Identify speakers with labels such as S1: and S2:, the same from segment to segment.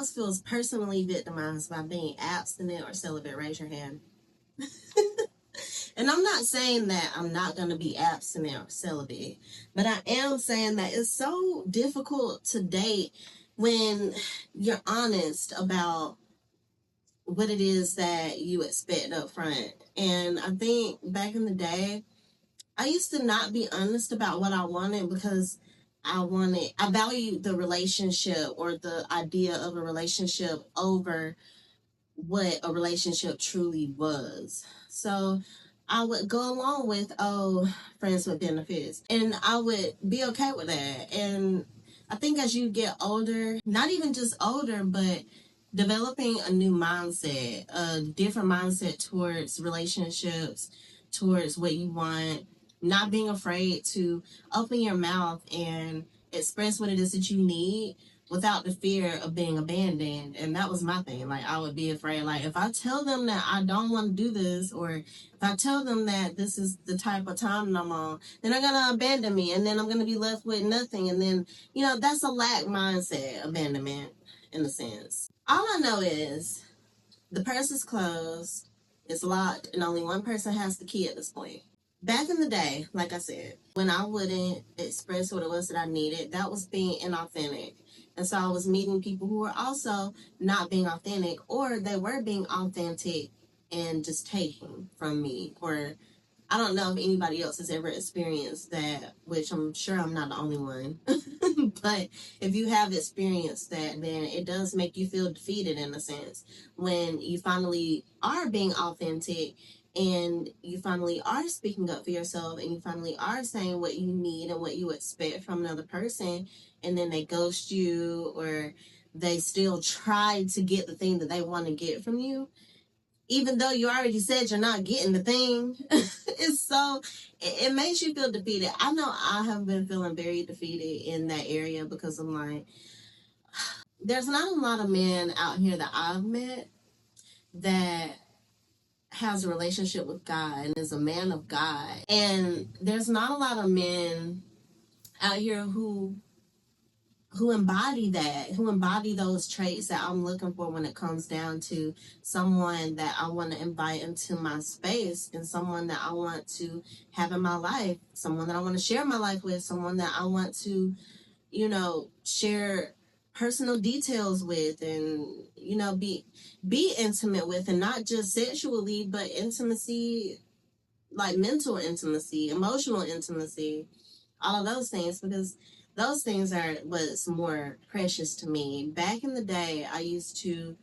S1: else feels personally victimized by being abstinent or celibate? Raise your hand. And I'm not saying that I'm not going to be abstinent or celibate, but I am saying that it's so difficult to date when you're honest about what it is that you expect up front. And I think back in the day, I used to not be honest about what I wanted because I valued the relationship or the idea of a relationship over what a relationship truly was. So I would go along with, oh, friends with benefits. And I would be okay with that. And I think as you get older, not even just older, but developing a new mindset, a different mindset towards relationships, towards what you want, not being afraid to open your mouth and express what it is that you need without the fear of being abandoned. And that was my thing. Like, I would be afraid, like, if I tell them that I don't want to do this, or if I tell them that this is the type of time that I'm on, then they're going to abandon me, and then I'm going to be left with nothing. And then, that's a lack mindset, abandonment, in a sense. All I know is the purse is closed, it's locked, and only one person has the key at this point. Back in the day, like I said, when I wouldn't express what it was that I needed, that was being inauthentic. And so I was meeting people who were also not being authentic, or they were being authentic and just taking from me. Or I don't know if anybody else has ever experienced that, which I'm sure I'm not the only one. But if you have experienced that, then it does make you feel defeated in a sense when you finally are being authentic and you finally are speaking up for yourself and you finally are saying what you need and what you expect from another person, and then they ghost you or they still try to get the thing that they want to get from you, even though you already said you're not getting the thing. It makes you feel defeated. I know I have been feeling very defeated in that area because I'm like, there's not a lot of men out here that I've met that has a relationship with God and is a man of God. And there's not a lot of men out here who embody that, who embody those traits that I'm looking for when it comes down to someone that I want to invite into my space and someone that I want to have in my life, someone that I want to share my life with, someone that I want to, share personal details with and, be intimate with, and not just sexually, but intimacy, like mental intimacy, emotional intimacy, all of those things, because those things are what's more precious to me. Back in the day, I used to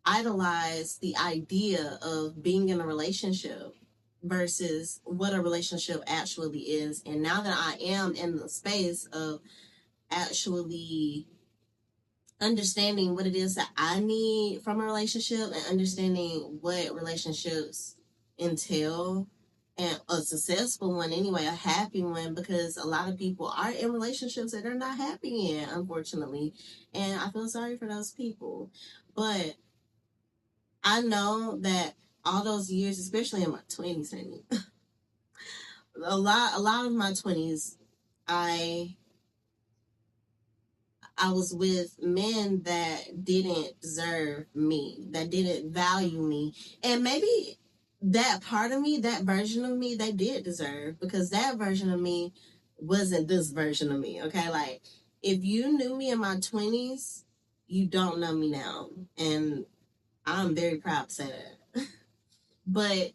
S1: idolize the idea of being in a relationship versus what a relationship actually is. And now that I am in the space of actually understanding what it is that I need from a relationship and understanding what relationships entail, and a successful one anyway, a happy one, because a lot of people are in relationships that they're not happy in, unfortunately, and I feel sorry for those people. But I know that all those years, especially in my 20s, a lot of my 20s, I was with men that didn't deserve me, that didn't value me. And maybe that part of me, that version of me, they did deserve, because that version of me wasn't this version of me, okay? Like, if you knew me in my 20s, you don't know me now. And I'm very proud to say that. But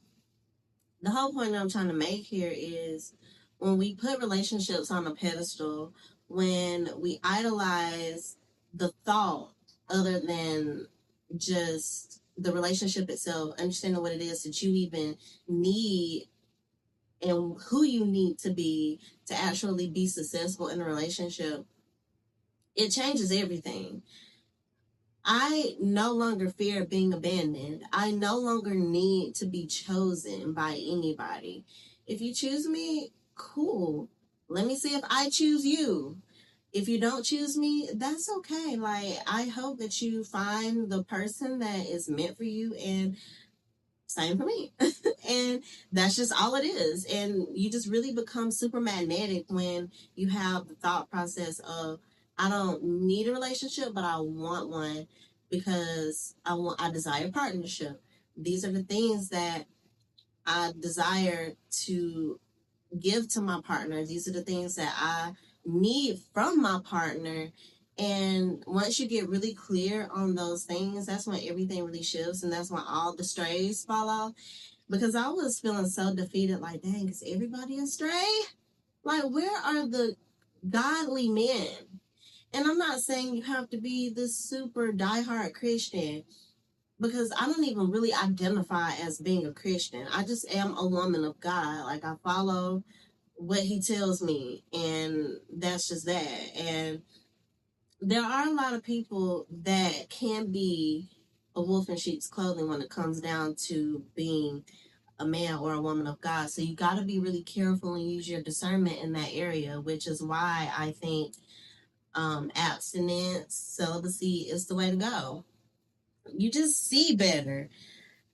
S1: the whole point that I'm trying to make here is when we put relationships on a pedestal, when we idolize the thought other than just the relationship itself, understanding what it is that you even need and who you need to be to actually be successful in a relationship, it changes everything. I no longer fear being abandoned. I no longer need to be chosen by anybody. If you choose me, cool. Let me see if I choose you. If you don't choose me, that's okay. Like, I hope that you find the person that is meant for you, and same for me. And that's just all it is. And you just really become super magnetic when you have the thought process of, I don't need a relationship, but I want one, because I desire partnership. These are the things that I desire to give to my partner. These are the things that I need from my partner. And once you get really clear on those things, that's when everything really shifts, and that's when all the strays fall off. Because I was feeling so defeated, like, dang, is everybody a stray? Like, where are the godly men? And I'm not saying you have to be this super diehard Christian, because I don't even really identify as being a Christian. I just am a woman of God. Like, I follow what he tells me, and that's just that. And there are a lot of people that can be a wolf in sheep's clothing when it comes down to being a man or a woman of God. So you got to be really careful and use your discernment in that area, which is why I think abstinence, celibacy is the way to go. You just see better.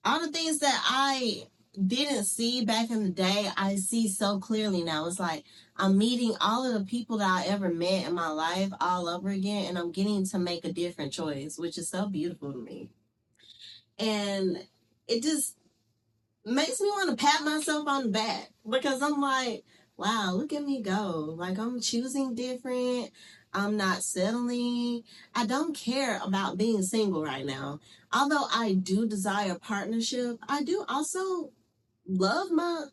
S1: All the things that I didn't see back in the day, I see so clearly now. It's like I'm meeting all of the people that I ever met in my life all over again, and I'm getting to make a different choice, which is so beautiful to me. And it just makes me want to pat myself on the back, because I'm like, wow, look at me go. Like, I'm choosing different. I'm not settling. I don't care about being single right now. Although I do desire partnership, I do also love my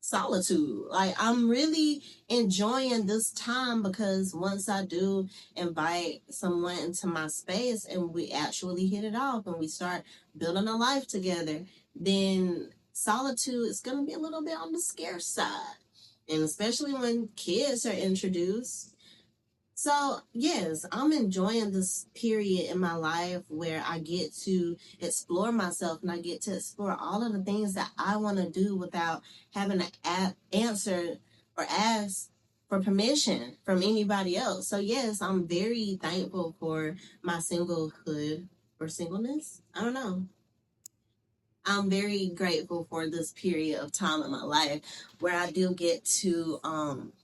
S1: solitude. Like, I'm really enjoying this time, because once I do invite someone into my space and we actually hit it off and we start building a life together, then solitude is going to be a little bit on the scarce side. And especially when kids are introduced. So, yes, I'm enjoying this period in my life where I get to explore myself, and I get to explore all of the things that I want to do without having to answer or ask for permission from anybody else. So, yes, I'm very thankful for my singlehood or singleness. I don't know. I'm very grateful for this period of time in my life where I do get to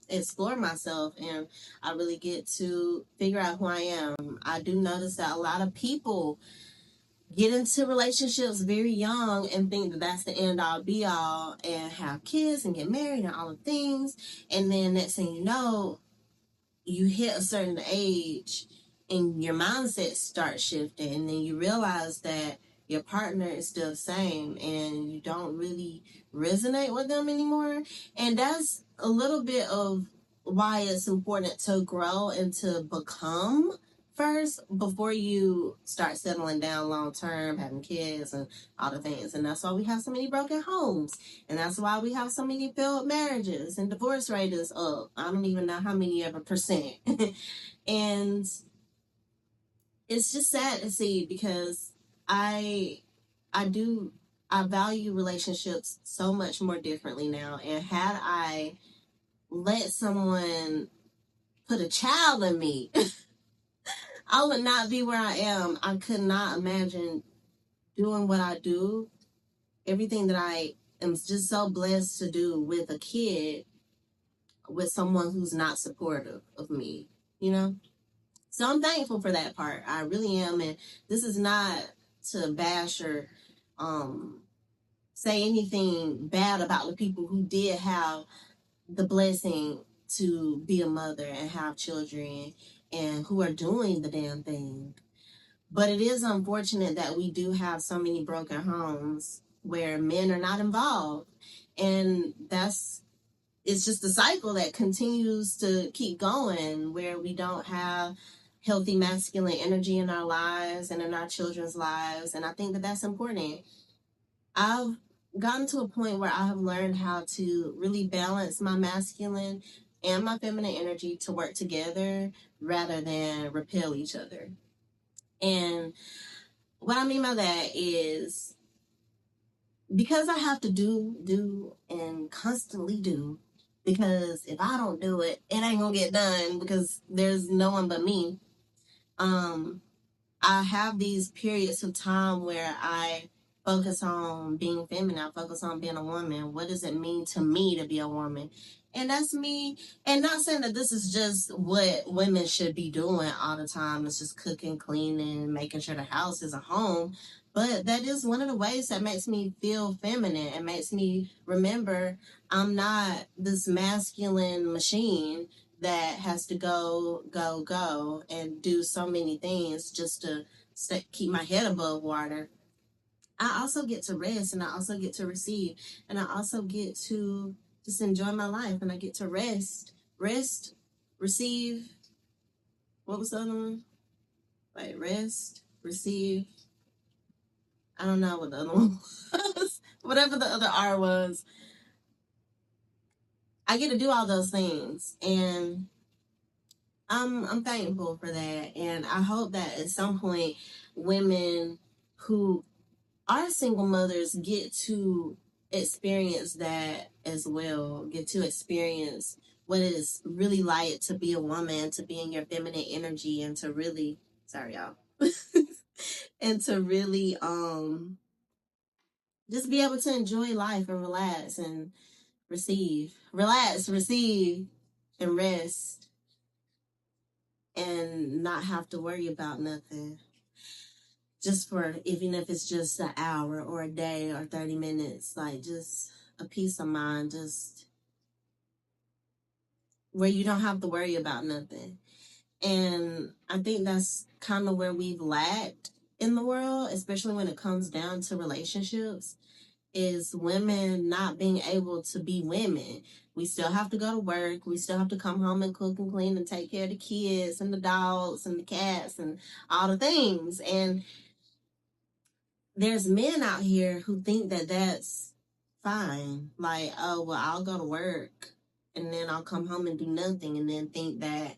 S1: explore myself, and I really get to figure out who I am. I do notice that a lot of people get into relationships very young and think that that's the end all be all, and have kids and get married and all the things. And then next thing you know, you hit a certain age and your mindset starts shifting, and then you realize that your partner is still the same and you don't really resonate with them anymore. And that's a little bit of why it's important to grow and to become first before you start settling down long term, having kids and all the things. And that's why we have so many broken homes, and that's why we have so many failed marriages, and divorce rate is up. I don't even know how many ever percent. And it's just sad to see, because I value relationships so much more differently now. And had I let someone put a child in me, I would not be where I am. I could not imagine doing what I do, everything that I am just so blessed to do with a kid, with someone who's not supportive of me, you know? So I'm thankful for that part. I really am. And this is not to bash or say anything bad about the people who did have the blessing to be a mother and have children and who are doing the damn thing. But it is unfortunate that we do have so many broken homes where men are not involved. And it's just a cycle that continues to keep going, where we don't have healthy masculine energy in our lives and in our children's lives. And I think that that's important. I've gotten to a point where I have learned how to really balance my masculine and my feminine energy to work together rather than repel each other. And what I mean by that is, because I have to do, and constantly do, because if I don't do it, it ain't gonna get done, because there's no one but me. I have these periods of time where I focus on being feminine, focus on being a woman. What does it mean to me to be a woman? And that's me. And not saying that this is just what women should be doing all the time. It's just cooking, cleaning, making sure the house is a home. But that is one of the ways that makes me feel feminine. It makes me remember I'm not this masculine machine that has to go, go, go and do so many things just to keep my head above water. I also get to rest, and I also get to receive, and I also get to just enjoy my life, and I get to rest, receive. What was the other one? Like rest, receive. I don't know what the other one was. Whatever the other R was. I get to do all those things, and I'm thankful for that, and I hope that at some point women who our single mothers get to experience that as well, get to experience what it is really like to be a woman, to be in your feminine energy, and to really, sorry y'all, and to really just be able to enjoy life and relax and relax, receive, and rest, and not have to worry about nothing. Just for, even if it's just an hour or a day or 30 minutes, like just a peace of mind, just where you don't have to worry about nothing. And I think that's kind of where we've lacked in the world, especially when it comes down to relationships, is women not being able to be women. We still have to go to work. We still have to come home and cook and clean and take care of the kids and the dogs and the cats and all the things. And there's men out here who think that that's fine. Like, oh, well, I'll go to work and then I'll come home and do nothing, and then think that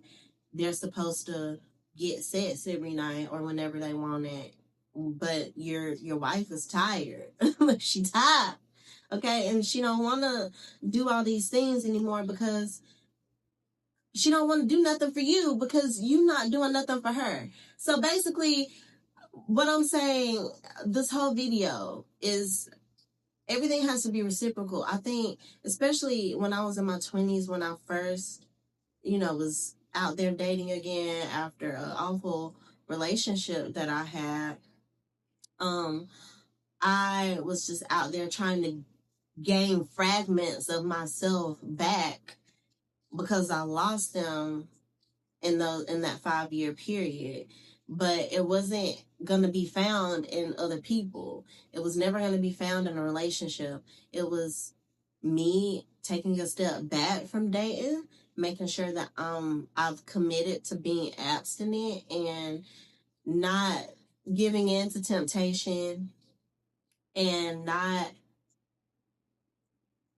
S1: they're supposed to get sex every night or whenever they want it. But your wife is tired. She's tired. Okay, and she don't want to do all these things anymore because she don't want to do nothing for you because you're not doing nothing for her. So basically, what I'm saying, this whole video is everything has to be reciprocal. I think, especially when I was in my 20s, when I first, was out there dating again after an awful relationship that I had. I was just out there trying to gain fragments of myself back because I lost them in that 5-year period. But it wasn't gonna be found in other people. It was never gonna be found in a relationship. It was me taking a step back from dating, making sure that I've committed to being abstinent and not giving in to temptation and not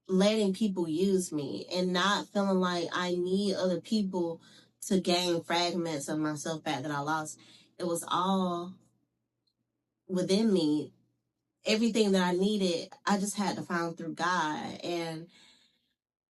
S1: letting people use me and not feeling like I need other people to gain fragments of myself back that I lost. It was all within me. Everything that I needed, I just had to find through God. And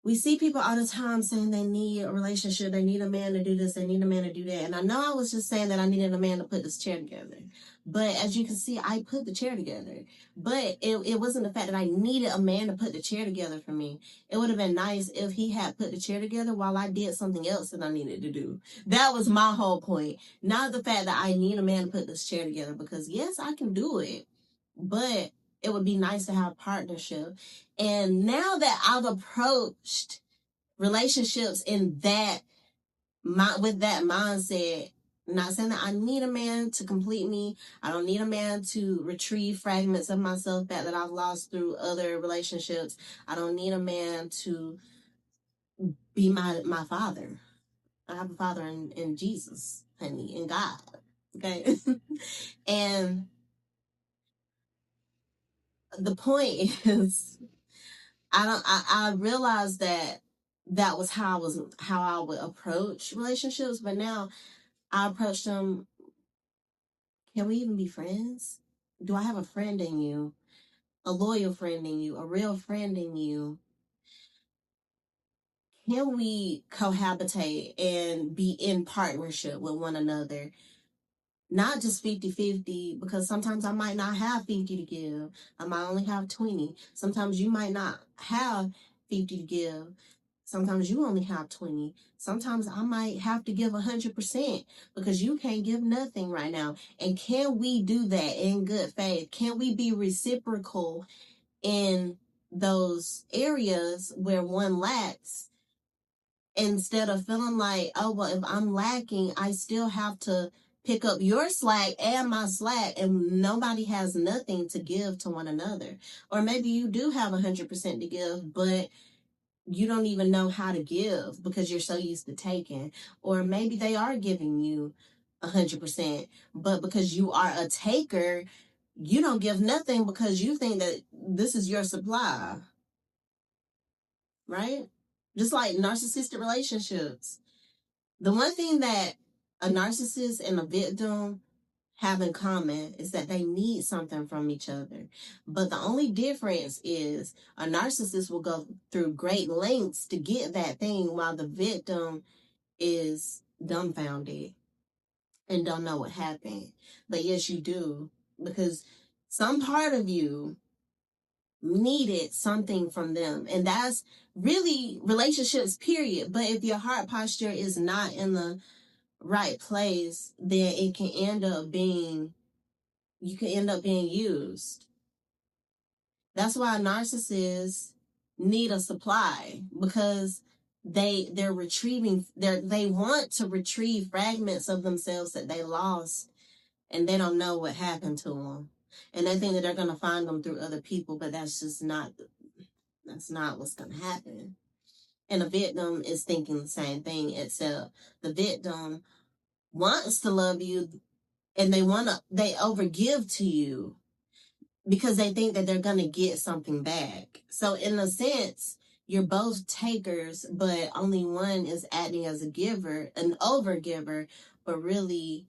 S1: we see people all the time saying they need a relationship, they need a man to do this, they need a man to do that. And I know I was just saying that I needed a man to put this chair together. But as you can see, I put the chair together. But it wasn't the fact that I needed a man to put the chair together for me. It would have been nice if he had put the chair together while I did something else that I needed to do. That was my whole point. Not the fact that I need a man to put this chair together, because yes, I can do it. But it would be nice to have partnership. And now that I've approached relationships in with that mindset, not saying that I need a man to complete me. I don't need a man to retrieve fragments of myself back that I've lost through other relationships. I don't need a man to be my father. I have a father in Jesus, honey, in God. Okay. And the point is, I realized that was how I would approach relationships, but now I approach them. Can we even be friends? Do I have a friend in you? A loyal friend in you? A real friend in you? Can we cohabitate and be in partnership with one another? not just 50-50, because sometimes I might not have 50 to give. I might only have 20. Sometimes you might not have 50 to give. Sometimes you only have 20. Sometimes I might have to give 100% because you can't give nothing right now. And can we do that in good faith? Can we be reciprocal in those areas where one lacks, instead of feeling like, oh, well, if I'm lacking, I still have to pick up your slack and my slack, and nobody has nothing to give to one another? Or maybe you do have 100% to give, but you don't even know how to give because you're so used to taking. Or maybe they are giving you 100%, but because you are a taker, you don't give nothing because you think that this is your supply, right? Just like narcissistic relationships. The one thing that a narcissist and a victim have in common is that they need something from each other. But the only difference is a narcissist will go through great lengths to get that thing, while the victim is dumbfounded and don't know what happened. But yes, you do, because some part of you needed something from them. And that's really relationships, period. But if your heart posture is not in the right place, then it can end up being, you can end up being used. That's why narcissists need a supply, because they're retrieving, they want to retrieve fragments of themselves that they lost, and they don't know what happened to them, and they think that they're going to find them through other people, but that's not what's going to happen. And a victim is thinking the same thing, except the victim wants to love you, and they overgive to you because they think that they're going to get something back. So in a sense, you're both takers, but only one is acting as a giver, an overgiver, but really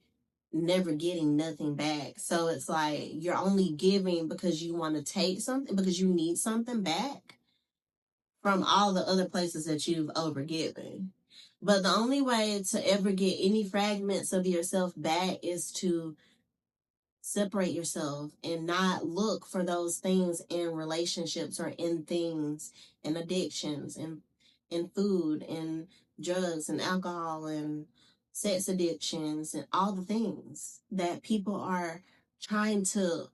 S1: never getting nothing back. So it's like you're only giving because you want to take something, because you need something back from all the other places that you've overgiven. But the only way to ever get any fragments of yourself back is to separate yourself and not look for those things in relationships or in things and addictions and in food and drugs and alcohol and sex addictions and all the things that people are trying to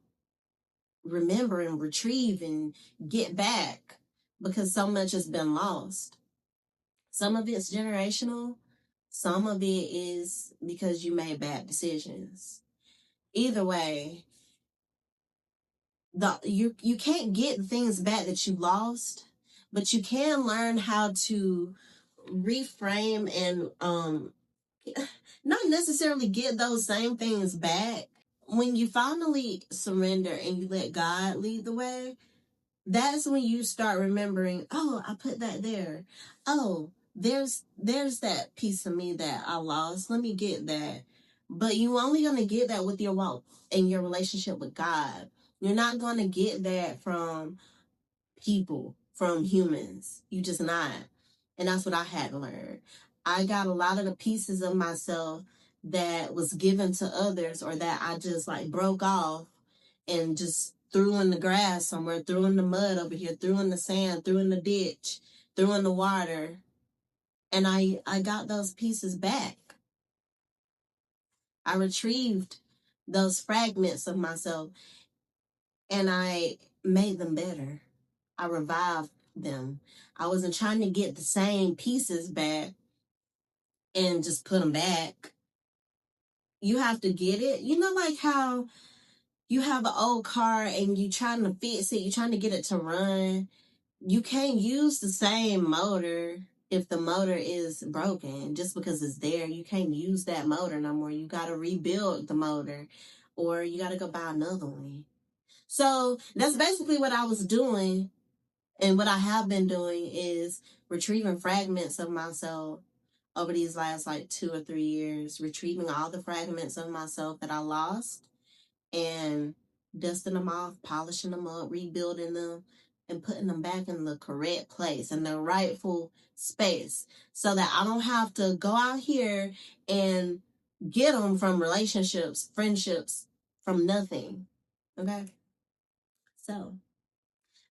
S1: remember and retrieve and get back, because so much has been lost. Some of it's generational, some of it is because you made bad decisions. Either way, you can't get things back that you lost, but you can learn how to reframe and not necessarily get those same things back. When you finally surrender and you let God lead the way, that's when you start remembering, oh, I put that there. Oh, there's that piece of me that I lost. Let me get that. But you only going to get that with your walk and your relationship with God. You're not going to get that from people, from humans. You just not. And that's what I had to learn. I got a lot of the pieces of myself that was given to others, or that I just like broke off and just threw in the grass somewhere, threw in the mud over here, threw in the sand, threw in the ditch, threw in the water. And I got those pieces back. I retrieved those fragments of myself and I made them better. I revived them. I wasn't trying to get the same pieces back and just put them back. You have to get it. You know, like how you have an old car and you trying to fix it, you're trying to get it to run. You can't use the same motor if the motor is broken. Just because it's there, you can't use that motor no more. You got to rebuild the motor, or you got to go buy another one. So that's basically what I was doing. And what I have been doing is retrieving fragments of myself over these last like 2 or 3 years, retrieving all the fragments of myself that I lost and dusting them off, polishing them up, rebuilding them, and putting them back in the correct place, in the rightful space, so that I don't have to go out here and get them from relationships, friendships, from nothing. Okay? So,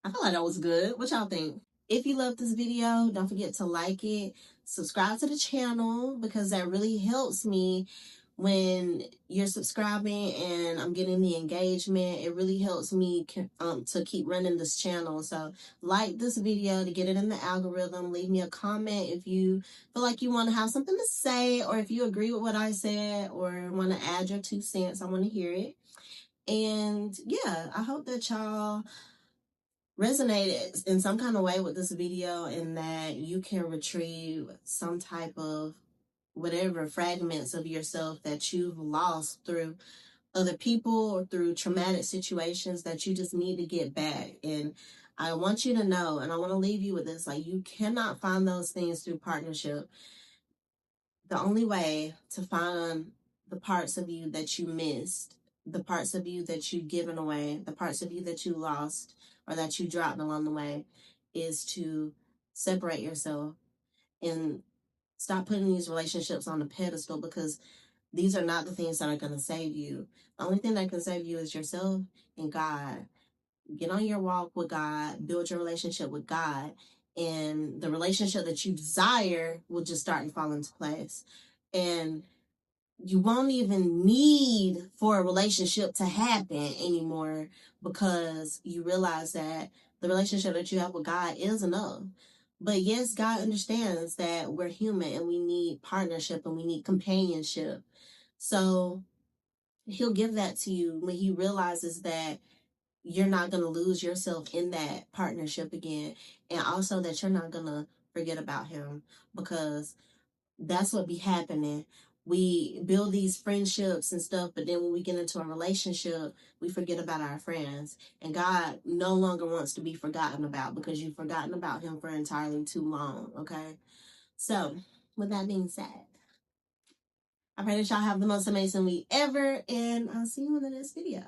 S1: I feel like that was good. What y'all think? If you love this video, don't forget to like it, subscribe to the channel, because that really helps me when you're subscribing and I'm getting the engagement. It really helps me to keep running this channel. So like this video to get it in the algorithm. Leave me a comment if you feel like you want to have something to say, or if you agree with what I said or want to add your 2 cents. I want to hear it. And yeah, I hope that y'all resonated in some kind of way with this video, and that you can retrieve some type of whatever fragments of yourself that you've lost through other people or through traumatic situations that you just need to get back. And I want you to know, and I want to leave you with this, like, you cannot find those things through partnership. The only way to find the parts of you that you missed, the parts of you that you've given away, the parts of you that you lost or that you dropped along the way, is to separate yourself and stop putting these relationships on a pedestal, because these are not the things that are going to save you. The only thing that can save you is yourself and God. Get on your walk with God, build your relationship with God, and the relationship that you desire will just start to fall into place. And you won't even need for a relationship to happen anymore, because you realize that the relationship that you have with God is enough. But yes, God understands that we're human and we need partnership and we need companionship. So he'll give that to you when he realizes that you're not going to lose yourself in that partnership again. And also that you're not going to forget about him, because that's what be happening. We build these friendships and stuff, but then when we get into a relationship, we forget about our friends. And God no longer wants to be forgotten about, because you've forgotten about him for entirely too long, okay? So, with that being said, I pray that y'all have the most amazing week ever, and I'll see you in the next video.